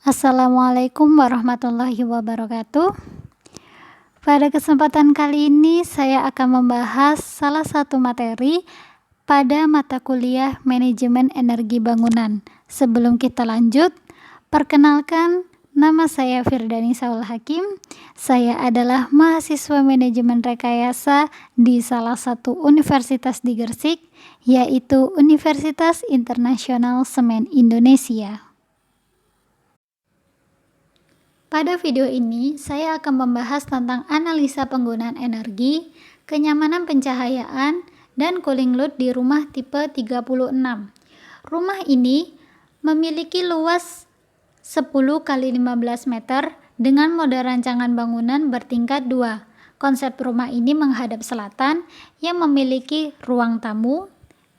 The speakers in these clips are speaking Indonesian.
Assalamualaikum warahmatullahi wabarakatuh. Pada kesempatan kali ini saya akan membahas salah satu materi pada mata kuliah Manajemen Energi Bangunan. Sebelum kita lanjut, perkenalkan, nama saya Firdani Saul Hakim. Saya adalah mahasiswa manajemen rekayasa di salah satu universitas di Gresik, yaitu Universitas Internasional Semen Indonesia. Pada video ini, saya akan membahas tentang analisa penggunaan energi, kenyamanan pencahayaan, dan cooling load di rumah tipe 36. Rumah ini memiliki luas 10 x 15 meter dengan mode rancangan bangunan bertingkat 2. Konsep rumah ini menghadap selatan yang memiliki ruang tamu,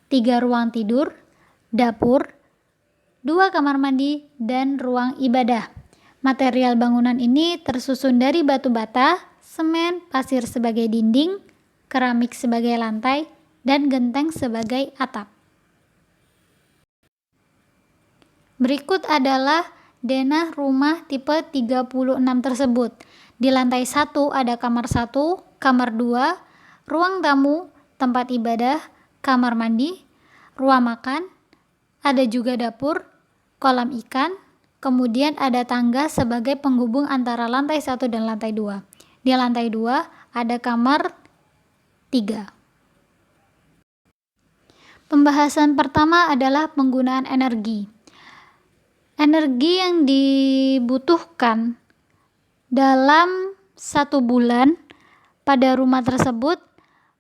3 ruang tidur, dapur, 2 kamar mandi, dan ruang ibadah. Material bangunan ini tersusun dari batu bata, semen, pasir sebagai dinding, keramik sebagai lantai, dan genteng sebagai atap. Berikut adalah denah rumah tipe 36 tersebut. Di lantai 1 ada kamar 1, kamar 2, ruang tamu, tempat ibadah, kamar mandi, ruang makan, ada juga dapur, kolam ikan. Kemudian ada tangga sebagai penghubung antara lantai 1 dan lantai 2. Di lantai 2 ada kamar 3. Pembahasan pertama adalah penggunaan energi. Energi yang dibutuhkan dalam 1 bulan pada rumah tersebut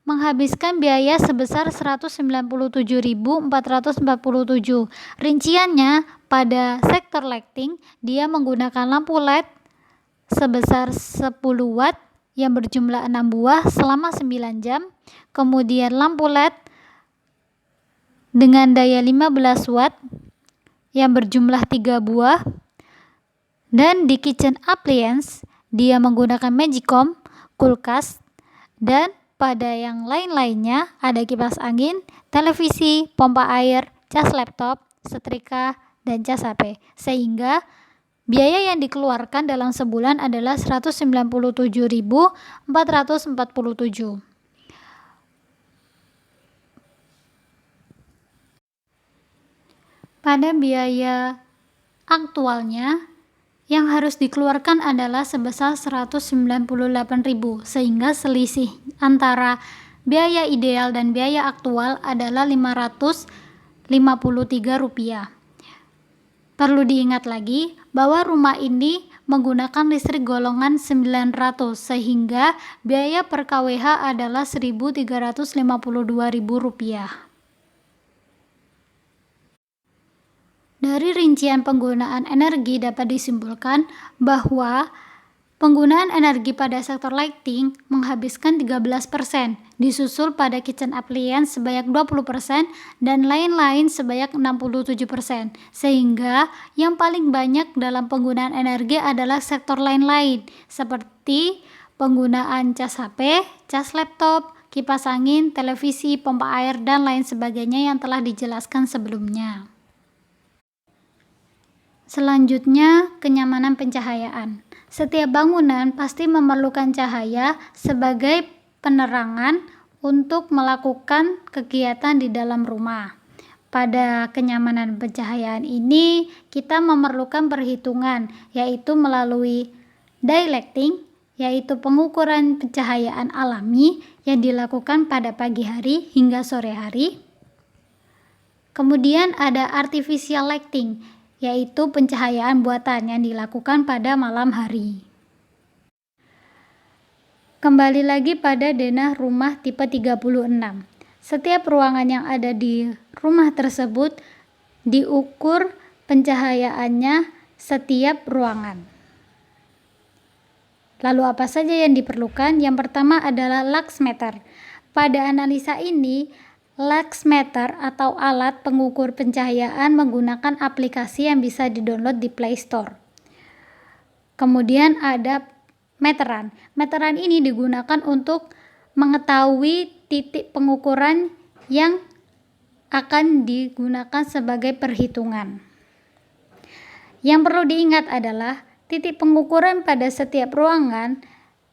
menghabiskan biaya sebesar 197.447. Rinciannya pada sektor lighting dia menggunakan lampu LED sebesar 10 watt yang berjumlah 6 buah selama 9 jam. Kemudian lampu LED dengan daya 15 watt yang berjumlah 3 buah. Dan di kitchen appliance dia menggunakan Magicom, kulkas, dan pada yang lain-lainnya ada kipas angin, televisi, pompa air, cas laptop, setrika, dan cas HP. Sehingga biaya yang dikeluarkan dalam sebulan adalah 197.447. Pada biaya aktualnya yang harus dikeluarkan adalah sebesar 198.000, sehingga selisih antara biaya ideal dan biaya aktual adalah Rp553. Perlu diingat lagi bahwa rumah ini menggunakan listrik golongan 900, sehingga biaya per kWh adalah Rp1.352.000. Dari rincian penggunaan energi dapat disimpulkan bahwa penggunaan energi pada sektor lighting menghabiskan 13%, disusul pada kitchen appliance sebanyak 20% dan lain-lain sebanyak 67%. Sehingga yang paling banyak dalam penggunaan energi adalah sektor lain-lain seperti penggunaan cas HP, cas laptop, kipas angin, televisi, pompa air, dan lain sebagainya yang telah dijelaskan sebelumnya. Selanjutnya, kenyamanan pencahayaan. Setiap bangunan pasti memerlukan cahaya sebagai penerangan untuk melakukan kegiatan di dalam rumah. Pada kenyamanan pencahayaan ini, kita memerlukan perhitungan, yaitu melalui daylighting, yaitu pengukuran pencahayaan alami yang dilakukan pada pagi hari hingga sore hari. Kemudian ada artificial lighting, yaitu pencahayaan buatan yang dilakukan pada malam hari. Kembali lagi pada denah rumah tipe 36. Setiap ruangan yang ada di rumah tersebut diukur pencahayaannya setiap ruangan. Lalu apa saja yang diperlukan? Yang pertama adalah luxmeter. Pada analisa ini, luxmeter atau alat pengukur pencahayaan menggunakan aplikasi yang bisa di-download di Play Store. Kemudian ada meteran. Meteran ini digunakan untuk mengetahui titik pengukuran yang akan digunakan sebagai perhitungan. Yang perlu diingat adalah titik pengukuran pada setiap ruangan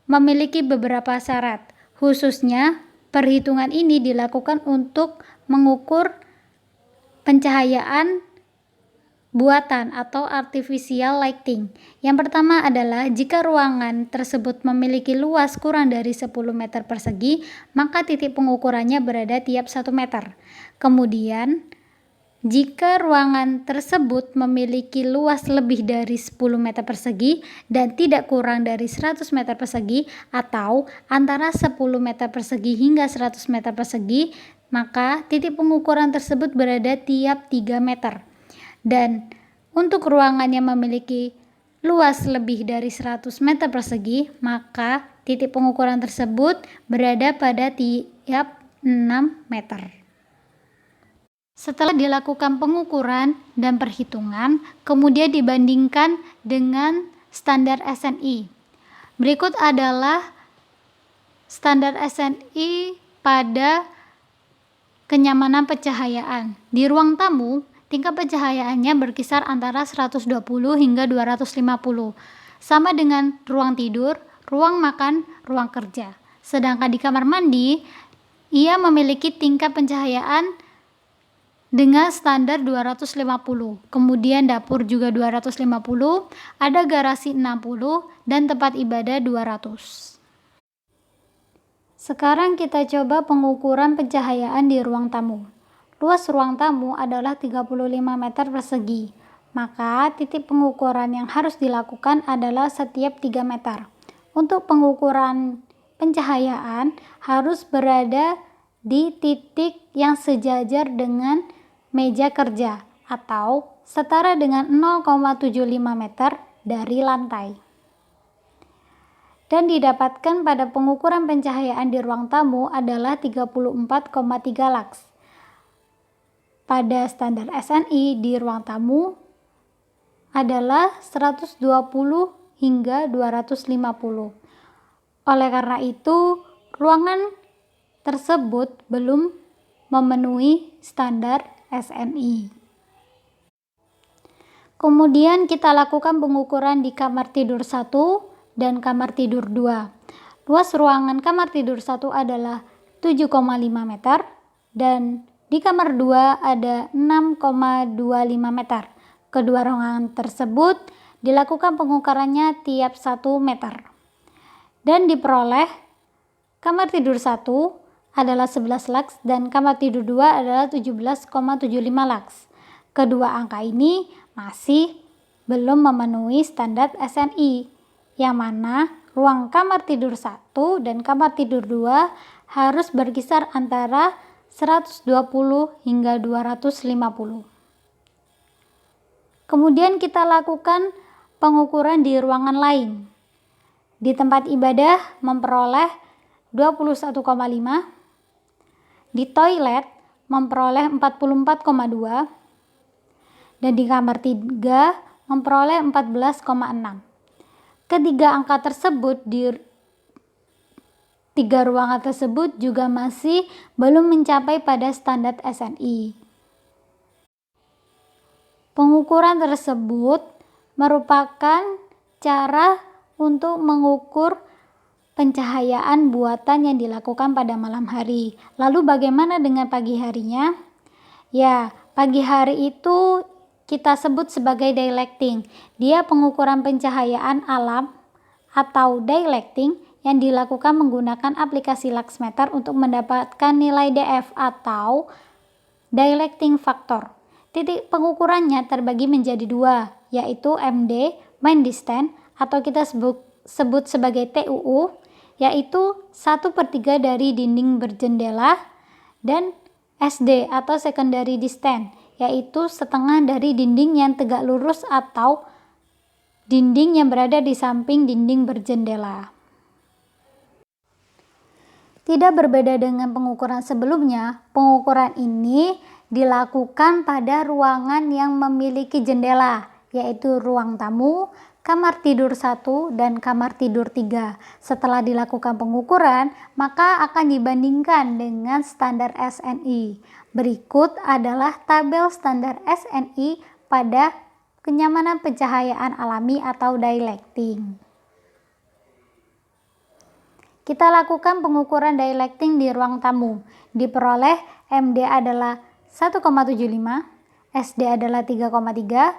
memiliki beberapa syarat. Khususnya, perhitungan ini dilakukan untuk mengukur pencahayaan buatan atau artificial lighting. Yang pertama adalah jika ruangan tersebut memiliki luas kurang dari 10 meter persegi, maka titik pengukurannya berada tiap 1 meter. Kemudian, jika ruangan tersebut memiliki luas lebih dari 10 meter persegi dan tidak kurang dari 100 meter persegi atau antara 10 meter persegi hingga 100 meter persegi, maka titik pengukuran tersebut berada tiap 3 meter. Dan untuk ruangan yang memiliki luas lebih dari 100 meter persegi, maka titik pengukuran tersebut berada pada tiap 6 meter. Setelah dilakukan pengukuran dan perhitungan, kemudian dibandingkan dengan standar SNI. Berikut adalah standar SNI pada kenyamanan pencahayaan. Di ruang tamu, tingkat pencahayaannya berkisar antara 120 hingga 250, sama dengan ruang tidur, ruang makan, ruang kerja. Sedangkan di kamar mandi, ia memiliki tingkat pencahayaan dengan standar 250, kemudian dapur juga 250, ada garasi 60, dan tempat ibadah 200. Sekarang kita coba pengukuran pencahayaan di ruang tamu. Luas ruang tamu adalah 35 meter persegi, maka titik pengukuran yang harus dilakukan adalah setiap 3 meter. Untuk pengukuran pencahayaan harus berada di titik yang sejajar dengan meja kerja atau setara dengan 0,75 meter dari lantai. Dan didapatkan pada pengukuran pencahayaan di ruang tamu adalah 34,3 lux. Pada standar SNI di ruang tamu adalah 120 hingga 250. Oleh karena itu, ruangan tersebut belum memenuhi standar SNI. Kemudian kita lakukan pengukuran di kamar tidur 1 dan kamar tidur 2. Luas ruangan kamar tidur 1 adalah 7,5 meter dan di kamar 2 ada 6,25 meter. Kedua ruangan tersebut dilakukan pengukurannya tiap 1 meter. Dan diperoleh kamar tidur 1 adalah 11 lux dan kamar tidur 2 adalah 17,75 lux. Kedua angka ini masih belum memenuhi standar SNI, yang mana ruang kamar tidur 1 dan kamar tidur 2 harus berkisar antara 120 hingga 250. Kemudian kita lakukan pengukuran di ruangan lain. Di tempat ibadah memperoleh 21,5, di toilet memperoleh 44,2, dan di kamar 3 memperoleh 14,6. Ketiga angka tersebut di 3 ruangan tersebut juga masih belum mencapai pada standar SNI. Pengukuran tersebut merupakan cara untuk mengukur pencahayaan buatan yang dilakukan pada malam hari. Lalu bagaimana dengan pagi harinya? Ya, pagi hari itu kita sebut sebagai daylighting. Dia pengukuran pencahayaan alam atau daylighting yang dilakukan menggunakan aplikasi Luxmeter untuk mendapatkan nilai DF atau daylighting factor. Titik pengukurannya terbagi menjadi 2, yaitu MD, main distance, atau kita sebut sebagai TUU, yaitu 1/3 dari dinding berjendela, dan SD atau secondary distance, yaitu setengah dari dinding yang tegak lurus atau dinding yang berada di samping dinding berjendela. Tidak berbeda dengan pengukuran sebelumnya, pengukuran ini dilakukan pada ruangan yang memiliki jendela, yaitu ruang tamu, kamar tidur 1, dan kamar tidur 3. Setelah dilakukan pengukuran, maka akan dibandingkan dengan standar SNI. Berikut adalah tabel standar SNI pada kenyamanan pencahayaan alami atau dielecting. Kita lakukan pengukuran dielecting di ruang tamu. Diperoleh MD adalah 1,75, SD adalah 3,3,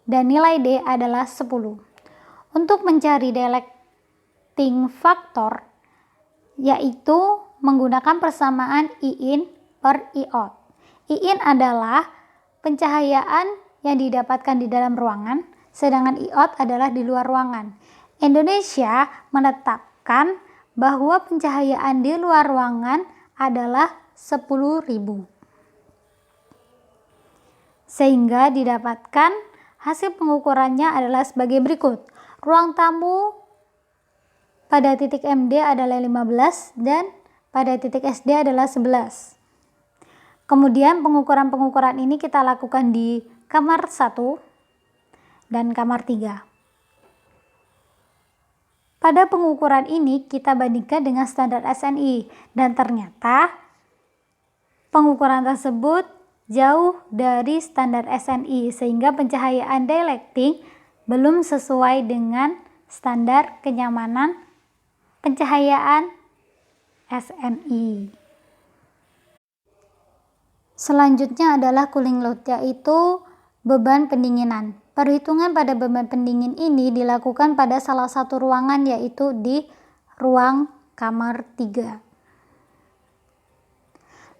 dan nilai D adalah 10. Untuk mencari dielecting factor, yaitu menggunakan persamaan IIN per IOT. IIN adalah pencahayaan yang didapatkan di dalam ruangan, sedangkan IOT adalah di luar ruangan. Indonesia menetapkan bahwa pencahayaan di luar ruangan adalah 10.000. Sehingga didapatkan hasil pengukurannya adalah sebagai berikut. Ruang tamu pada titik MD adalah 15 dan pada titik SD adalah 11. Kemudian pengukuran-pengukuran ini kita lakukan di kamar 1 dan kamar 3. Pada pengukuran ini kita bandingkan dengan standar SNI dan ternyata pengukuran tersebut jauh dari standar SNI sehingga pencahayaan dielecting belum sesuai dengan standar kenyamanan pencahayaan SNI. Selanjutnya adalah cooling load, yaitu beban pendinginan. Perhitungan pada beban pendingin ini dilakukan pada salah satu ruangan, yaitu di ruang kamar 3.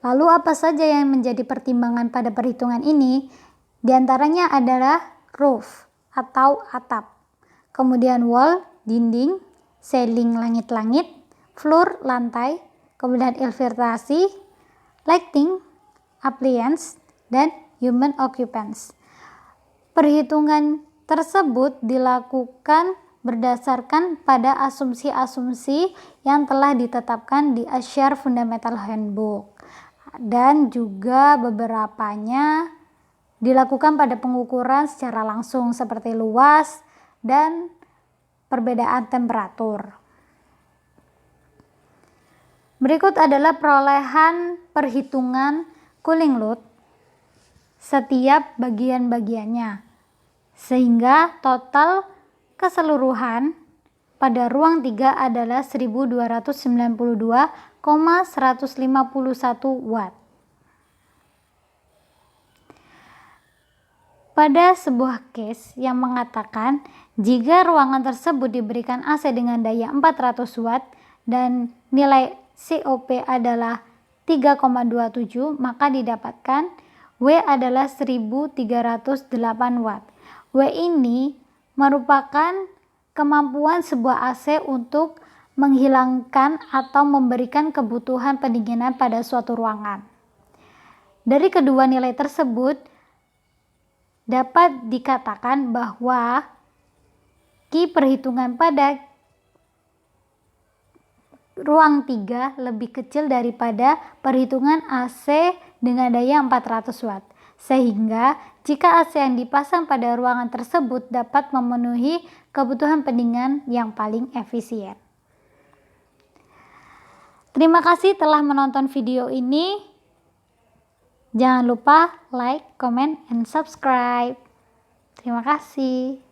Lalu apa saja yang menjadi pertimbangan pada perhitungan ini? Di antaranya adalah roof atau atap, kemudian wall, dinding, ceiling, langit-langit, floor, lantai, kemudian infiltrasi, lighting, appliance, dan human occupants. Perhitungan tersebut dilakukan berdasarkan pada asumsi-asumsi yang telah ditetapkan di ASHRAE Fundamental Handbook, dan juga beberapanya dilakukan pada pengukuran secara langsung seperti luas dan perbedaan temperatur. Berikut adalah perolehan perhitungan cooling load setiap bagian-bagiannya, sehingga total keseluruhan pada ruang 3 adalah 1292,151 watt. Pada sebuah case yang mengatakan jika ruangan tersebut diberikan AC dengan daya 400 watt dan nilai COP adalah 3,27, maka didapatkan W adalah 1308 watt. W ini merupakan kemampuan sebuah AC untuk menghilangkan atau memberikan kebutuhan pendinginan pada suatu ruangan. Dari kedua nilai tersebut dapat dikatakan bahwa perhitungan pada ruang 3 lebih kecil daripada perhitungan AC dengan daya 400 watt. Sehingga jika AC yang dipasang pada ruangan tersebut dapat memenuhi kebutuhan pendinginan yang paling efisien. Terima kasih telah menonton video ini. Jangan lupa like, comment, and subscribe. Terima kasih.